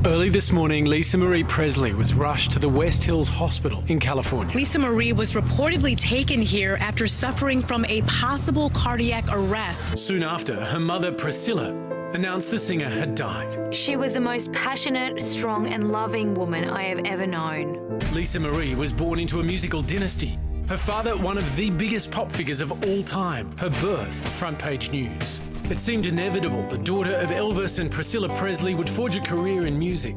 Early this morning, Lisa Marie Presley was rushed to the West Hills Hospital in California. Lisa Marie was reportedly taken here after suffering from a possible cardiac arrest. Soon after, her mother, Priscilla, announced the singer had died. She was the most passionate, strong and loving woman I have ever known. Lisa Marie was born into a musical dynasty. Her father, one of the biggest pop figures of all time. Her birth, front page news. It seemed inevitable the daughter of Elvis and Priscilla Presley would forge a career in music.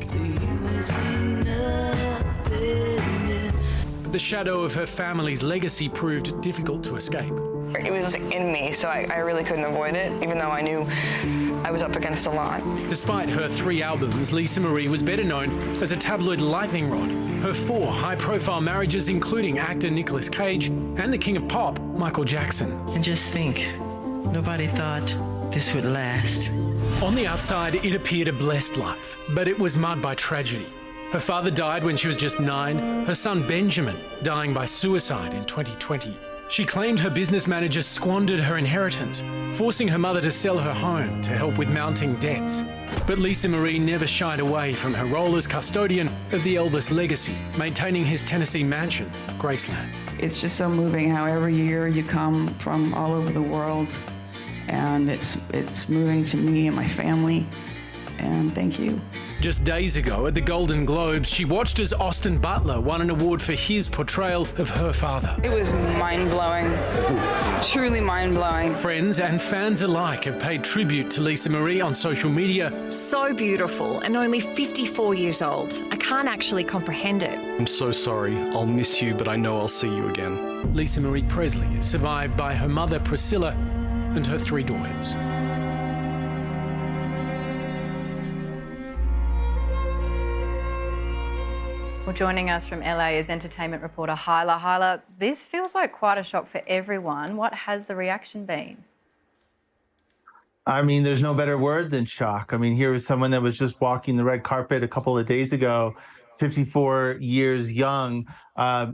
But the shadow of her family's legacy proved difficult to escape. It was in me, so I really couldn't avoid it, even though I knew I was up against a lot. Despite her 3 albums, Lisa Marie was better known as a tabloid lightning rod. Her 4 high-profile marriages, including actor Nicolas Cage and the king of pop, Michael Jackson. And just think, nobody thought this would last. On the outside, it appeared a blessed life, but it was marred by tragedy. Her father died when she was just 9, her son Benjamin dying by suicide in 2020. She claimed her business manager squandered her inheritance, forcing her mother to sell her home to help with mounting debts. But Lisa Marie never shied away from her role as custodian of the Elvis legacy, maintaining his Tennessee mansion, Graceland. It's just so moving how every year you come from all over the world, and it's moving to me and my family, and thank you. Just days ago at the Golden Globes, she watched as Austin Butler won an award for his portrayal of her father. It was mind-blowing, truly mind-blowing. Friends and fans alike have paid tribute to Lisa Marie on social media. So beautiful and only 54 years old. I can't actually comprehend it. I'm so sorry. I'll miss you, but I know I'll see you again. Lisa Marie Presley is survived by her mother Priscilla and her 3 daughters. Well, joining us from LA is entertainment reporter Hyla. Hyla, this feels like quite a shock for everyone. What has the reaction been? I mean, there's no better word than shock. I mean, here was someone that was just walking the red carpet a couple of days ago, 54 years young.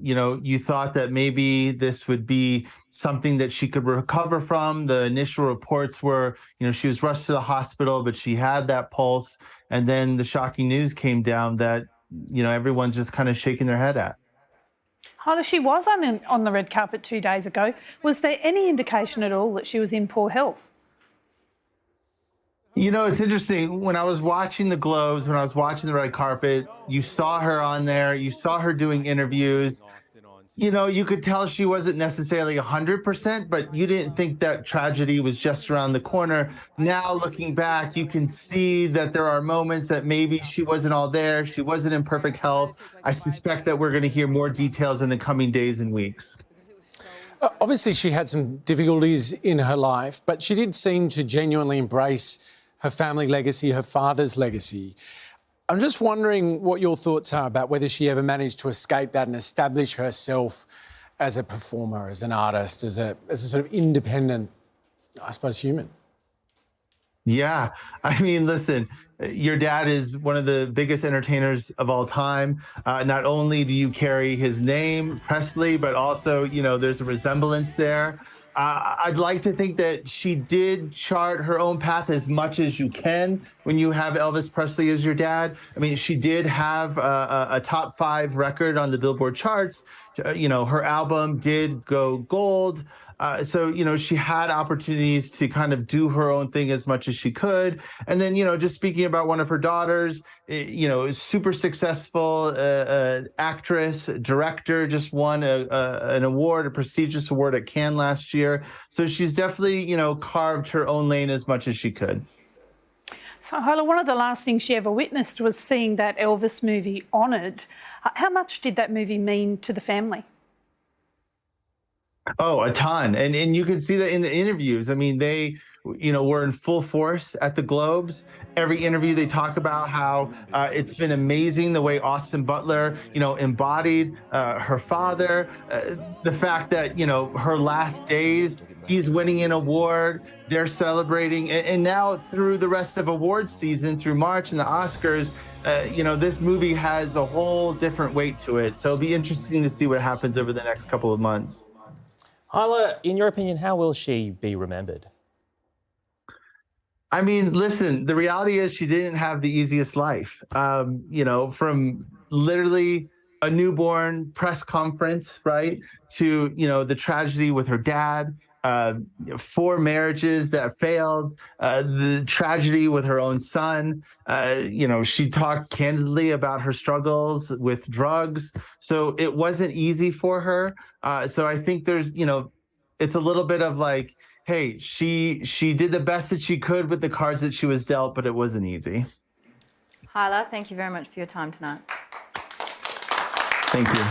You thought that maybe this would be something that she could recover from. The initial reports were, she was rushed to the hospital, but she had that pulse. And then the shocking news came down that everyone's just kind of shaking their head at. Hyla, she was on the red carpet 2 days ago. Was there any indication at all that she was in poor health? It's interesting. When I was watching the Globes, when I was watching the red carpet, you saw her on there, you saw her doing interviews. You could tell she wasn't necessarily 100%, but you didn't think that tragedy was just around the corner. Now, looking back, you can see that there are moments that maybe she wasn't all there. She wasn't in perfect health. I suspect that we're going to hear more details in the coming days and weeks. Obviously, she had some difficulties in her life, but she did seem to genuinely embrace her family legacy, her father's legacy. I'm just wondering what your thoughts are about whether she ever managed to escape that and establish herself as a performer, as an artist, as a sort of independent, I suppose, human. Yeah. I mean, listen, your dad is one of the biggest entertainers of all time. Not only do you carry his name, Presley, but also, there's a resemblance there. I'd like to think that she did chart her own path as much as you can when you have Elvis Presley as your dad. I mean, she did have a top 5 record on the Billboard charts. Her album did go gold. So, she had opportunities to kind of do her own thing as much as she could. And then, just speaking about one of her daughters, super successful actress, director, just won an award, a prestigious award at Cannes last year. So she's definitely, carved her own lane as much as she could. So, Hyla, one of the last things she ever witnessed was seeing that Elvis movie honoured. How much did that movie mean to the family? Oh, a ton. And you can see that in the interviews. I mean, they, were in full force at the Globes. Every interview they talk about how it's been amazing the way Austin Butler, embodied her father. The fact that, her last days, he's winning an award, they're celebrating. And now through the rest of awards season, through March and the Oscars, this movie has a whole different weight to it. So it'll be interesting to see what happens over the next couple of months. Hyla, in your opinion, how will she be remembered? I mean, listen, the reality is she didn't have the easiest life. From literally a newborn press conference, right, to, the tragedy with her dad, 4 marriages that failed, the tragedy with her own son. She talked candidly about her struggles with drugs. So it wasn't easy for her. So I think there's, it's a little bit of like, hey, she did the best that she could with the cards that she was dealt, but it wasn't easy. Hyla, thank you very much for your time tonight. Thank you.